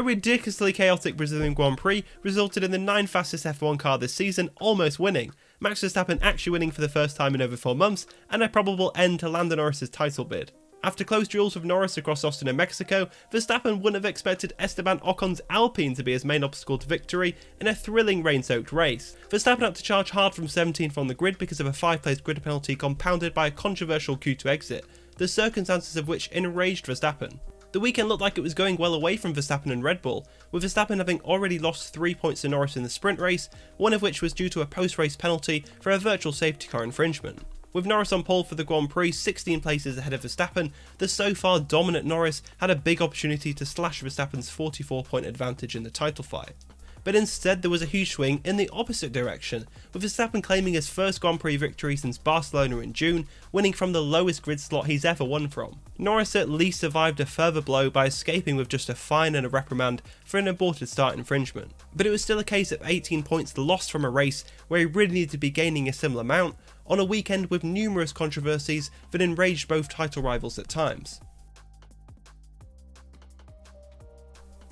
A ridiculously chaotic Brazilian Grand Prix resulted in the 9th fastest F1 car this season almost winning, Max Verstappen actually winning for the first time in over 4 months, and a probable end to Lando Norris' title bid. After close duels with Norris across Austin and Mexico, Verstappen wouldn't have expected Esteban Ocon's Alpine to be his main obstacle to victory in a thrilling rain-soaked race. Verstappen had to charge hard from 17th on the grid because of a 5-place grid penalty compounded by a controversial Q2 exit, the circumstances of which enraged Verstappen. The weekend looked like it was going well away from Verstappen and Red Bull, with Verstappen having already lost 3 points to Norris in the sprint race, one of which was due to a post-race penalty for a virtual safety car infringement. With Norris on pole for the Grand Prix 16 places ahead of Verstappen, the so far dominant Norris had a big opportunity to slash Verstappen's 44-point advantage in the title fight. But instead there was a huge swing in the opposite direction, with Verstappen claiming his first Grand Prix victory since Barcelona in June, winning from the lowest grid slot he's ever won from. Norris at least survived a further blow by escaping with just a fine and a reprimand for an aborted start infringement. But it was still a case of 18 points lost from a race where he really needed to be gaining a similar amount, on a weekend with numerous controversies that enraged both title rivals at times.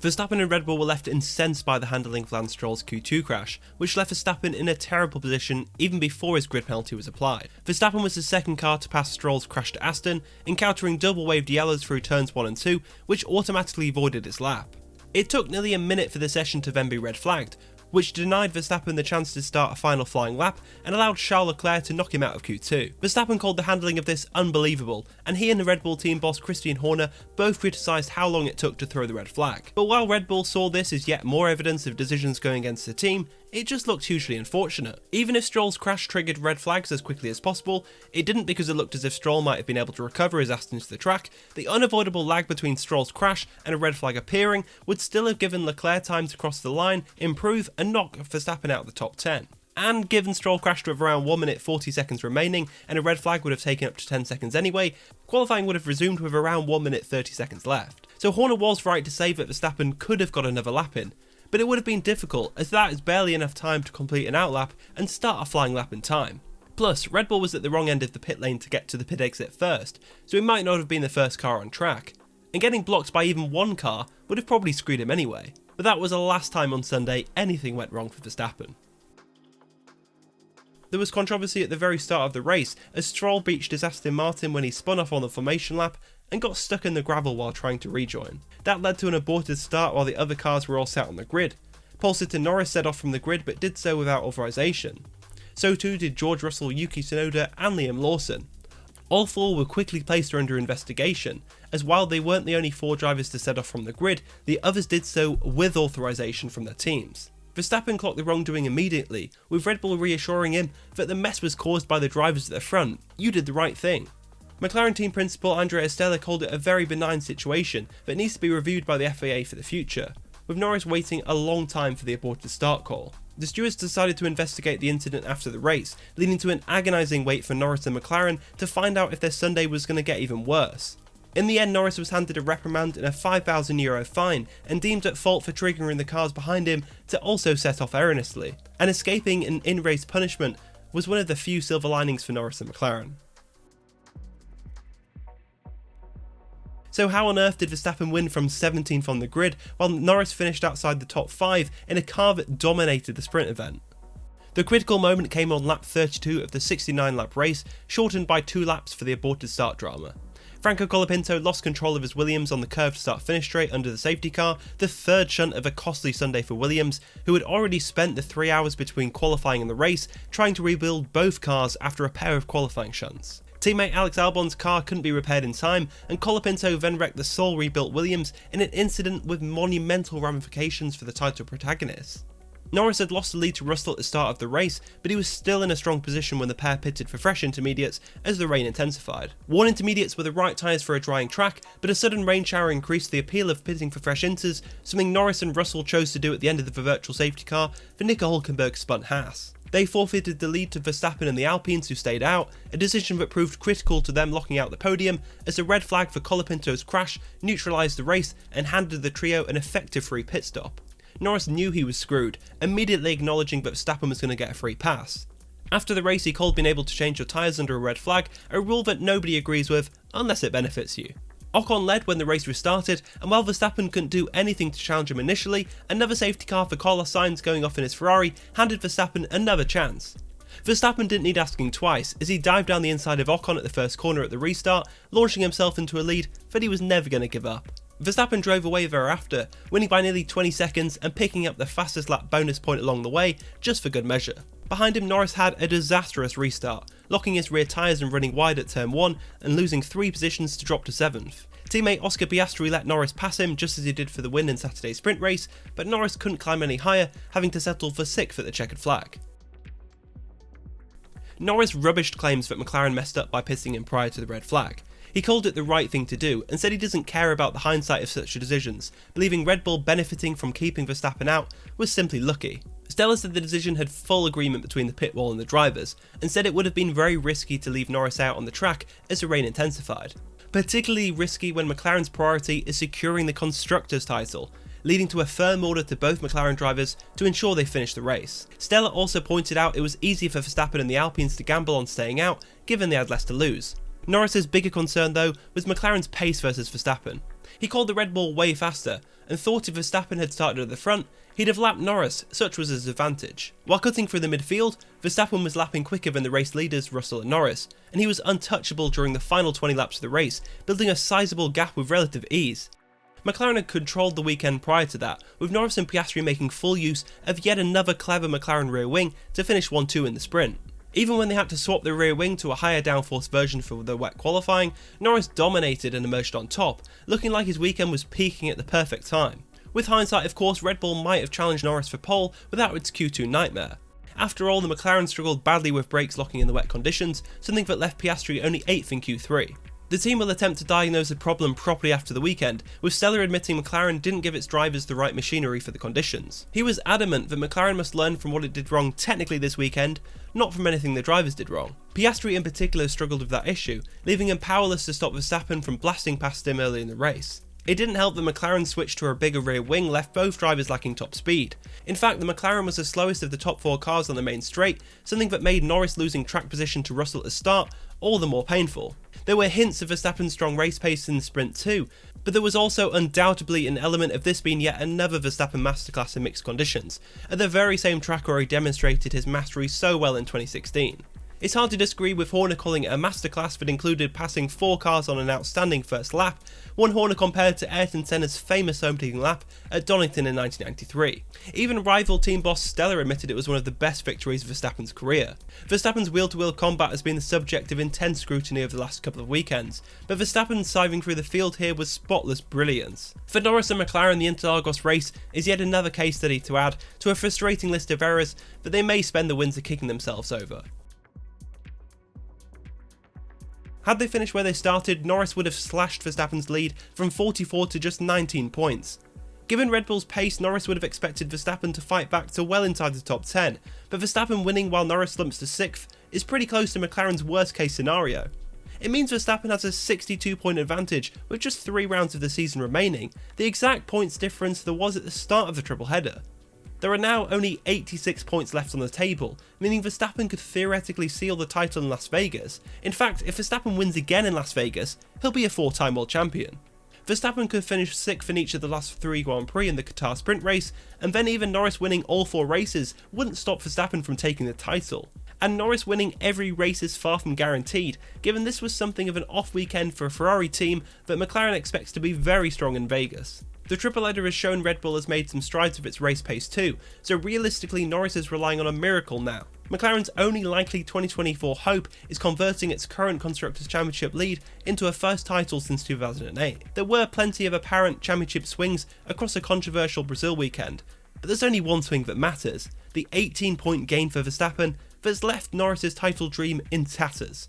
Verstappen and Red Bull were left incensed by the handling of Lance Stroll's Q2 crash, which left Verstappen in a terrible position even before his grid penalty was applied. Verstappen was the second car to pass Stroll's crash to Aston, encountering double waved yellows through turns 1 and 2, which automatically voided its lap. It took nearly a minute for the session to then be red flagged, which denied Verstappen the chance to start a final flying lap and allowed Charles Leclerc to knock him out of Q2. Verstappen called the handling of this unbelievable, and he and the Red Bull team boss Christian Horner both criticised how long it took to throw the red flag. But while Red Bull saw this as yet more evidence of decisions going against the team, it just looked hugely unfortunate. Even if Stroll's crash triggered red flags as quickly as possible, it didn't because it looked as if Stroll might have been able to recover his Aston to the track. The unavoidable lag between Stroll's crash and a red flag appearing would still have given Leclerc time to cross the line, improve and knock Verstappen out of the top 10. And given Stroll crashed with around 1 minute 40 seconds remaining and a red flag would have taken up to 10 seconds anyway, qualifying would have resumed with around 1 minute 30 seconds left. So Horner was right to say that Verstappen could have got another lap in, but it would have been difficult as that is barely enough time to complete an outlap and start a flying lap in time. Plus, Red Bull was at the wrong end of the pit lane to get to the pit exit first, so it might not have been the first car on track, and getting blocked by even one car would have probably screwed him anyway. But that was the last time on Sunday anything went wrong for Verstappen. There was controversy at the very start of the race as Stroll breached his Aston Martin when he spun off on the formation lap and got stuck in the gravel while trying to rejoin. That led to an aborted start while the other cars were all sat on the grid. Pole sitter Norris set off from the grid but did so without authorisation. So too did George Russell, Yuki Tsunoda and Liam Lawson. All 4 were quickly placed under investigation, as while they weren't the only 4 drivers to set off from the grid, the others did so with authorisation from their teams. Verstappen clocked the wrongdoing immediately, with Red Bull reassuring him that the mess was caused by the drivers at the front. You did the right thing. McLaren team principal Andrea Stella called it a very benign situation that needs to be reviewed by the FIA for the future, with Norris waiting a long time for the aborted start call. The stewards decided to investigate the incident after the race, leading to an agonising wait for Norris and McLaren to find out if their Sunday was going to get even worse. In the end, Norris was handed a reprimand and a €5,000 fine and deemed at fault for triggering the cars behind him to also set off erroneously, and escaping an in-race punishment was one of the few silver linings for Norris and McLaren. So how on earth did Verstappen win from 17th on the grid while Norris finished outside the top 5 in a car that dominated the sprint event? The critical moment came on lap 32 of the 69 lap race, shortened by 2 laps for the aborted start drama. Franco Colapinto lost control of his Williams on the curved start-finish straight under the safety car, the third shunt of a costly Sunday for Williams, who had already spent the 3 hours between qualifying and the race trying to rebuild both cars after a pair of qualifying shunts. Teammate Alex Albon's car couldn't be repaired in time, and Colapinto then wrecked the sole rebuilt Williams in an incident with monumental ramifications for the title protagonists. Norris had lost the lead to Russell at the start of the race, but he was still in a strong position when the pair pitted for fresh intermediates as the rain intensified. Worn intermediates were the right tyres for a drying track, but a sudden rain shower increased the appeal of pitting for fresh inters, something Norris and Russell chose to do at the end of the virtual safety car for Nico Hülkenberg's spun Haas. They forfeited the lead to Verstappen and the Alpines, who stayed out, a decision that proved critical to them locking out the podium as a red flag for Colapinto's crash neutralised the race and handed the trio an effective free pit stop. Norris knew he was screwed, immediately acknowledging that Verstappen was going to get a free pass. After the race, he called being able to change your tyres under a red flag, a rule that nobody agrees with unless it benefits you. Ocon led when the race restarted, and while Verstappen couldn't do anything to challenge him initially, another safety car for Carlos Sainz going off in his Ferrari handed Verstappen another chance. Verstappen didn't need asking twice, as he dived down the inside of Ocon at the first corner at the restart, launching himself into a lead that he was never going to give up. Verstappen drove away thereafter, winning by nearly 20 seconds and picking up the fastest lap bonus point along the way, just for good measure. Behind him, Norris had a disastrous restart, locking his rear tyres and running wide at turn 1 and losing 3 positions to drop to 7th. Teammate Oscar Piastri let Norris pass him just as he did for the win in Saturday's sprint race, but Norris couldn't climb any higher, having to settle for 6th at the checkered flag. Norris rubbished claims that McLaren messed up by pitting him prior to the red flag. He called it the right thing to do and said he doesn't care about the hindsight of such decisions, believing Red Bull benefiting from keeping Verstappen out was simply lucky. Stella said the decision had full agreement between the pit wall and the drivers, and said it would have been very risky to leave Norris out on the track as the rain intensified. Particularly risky when McLaren's priority is securing the Constructors' title, leading to a firm order to both McLaren drivers to ensure they finish the race. Stella also pointed out it was easier for Verstappen and the Alpines to gamble on staying out, given they had less to lose. Norris's bigger concern though was McLaren's pace versus Verstappen. He called the Red Bull way faster, and thought if Verstappen had started at the front, he'd have lapped Norris, such was his advantage. While cutting through the midfield, Verstappen was lapping quicker than the race leaders Russell and Norris, and he was untouchable during the final 20 laps of the race, building a sizable gap with relative ease. McLaren had controlled the weekend prior to that, with Norris and Piastri making full use of yet another clever McLaren rear wing to finish 1-2 in the sprint. Even when they had to swap the rear wing to a higher downforce version for the wet qualifying, Norris dominated and emerged on top, looking like his weekend was peaking at the perfect time. With hindsight, of course, Red Bull might have challenged Norris for pole without its Q2 nightmare. After all, the McLaren struggled badly with brakes locking in the wet conditions, something that left Piastri only 8th in Q3. The team will attempt to diagnose the problem properly after the weekend, with Stella admitting McLaren didn't give its drivers the right machinery for the conditions. He was adamant that McLaren must learn from what it did wrong technically this weekend, not from anything the drivers did wrong. Piastri in particular struggled with that issue, leaving him powerless to stop Verstappen from blasting past him early in the race. It didn't help that McLaren's switch to a bigger rear wing left both drivers lacking top speed. In fact, the McLaren was the slowest of the top 4 cars on the main straight, something that made Norris losing track position to Russell at the start all the more painful. There were hints of Verstappen's strong race pace in the sprint too, but there was also undoubtedly an element of this being yet another Verstappen masterclass in mixed conditions, at the very same track where he demonstrated his mastery so well in 2016. It's hard to disagree with Horner calling it a masterclass that included passing 4 cars on an outstanding first lap, one Horner compared to Ayrton Senna's famous overtaking lap at Donington in 1993. Even rival team boss Stella admitted it was one of the best victories of Verstappen's career. Verstappen's wheel-to-wheel combat has been the subject of intense scrutiny over the last couple of weekends, but Verstappen siving through the field here was spotless brilliance. For Norris and McLaren, the Interlagos race is yet another case study to add to a frustrating list of errors that they may spend the winter kicking themselves over. Had they finished where they started, Norris would have slashed Verstappen's lead from 44 to just 19 points. Given Red Bull's pace, Norris would have expected Verstappen to fight back to well inside the top 10, but Verstappen winning while Norris slumps to 6th is pretty close to McLaren's worst case scenario. It means Verstappen has a 62-point advantage with just 3 rounds of the season remaining, the exact points difference there was at the start of the triple header. There are now only 86 points left on the table, meaning Verstappen could theoretically seal the title in Las Vegas. In fact, if Verstappen wins again in Las Vegas, he'll be a 4-time world champion. Verstappen could finish 6th in each of the last 3 Grand Prix in the Qatar sprint race, and then even Norris winning all 4 races wouldn't stop Verstappen from taking the title. And Norris winning every race is far from guaranteed, given this was something of an off weekend for a Ferrari team that McLaren expects to be very strong in Vegas. The triple header has shown Red Bull has made some strides with its race pace too, so realistically Norris is relying on a miracle now. McLaren's only likely 2024 hope is converting its current Constructors' Championship lead into a first title since 2008. There were plenty of apparent championship swings across a controversial Brazil weekend, but there's only one swing that matters, the 18-point gain for Verstappen that's left Norris's title dream in tatters.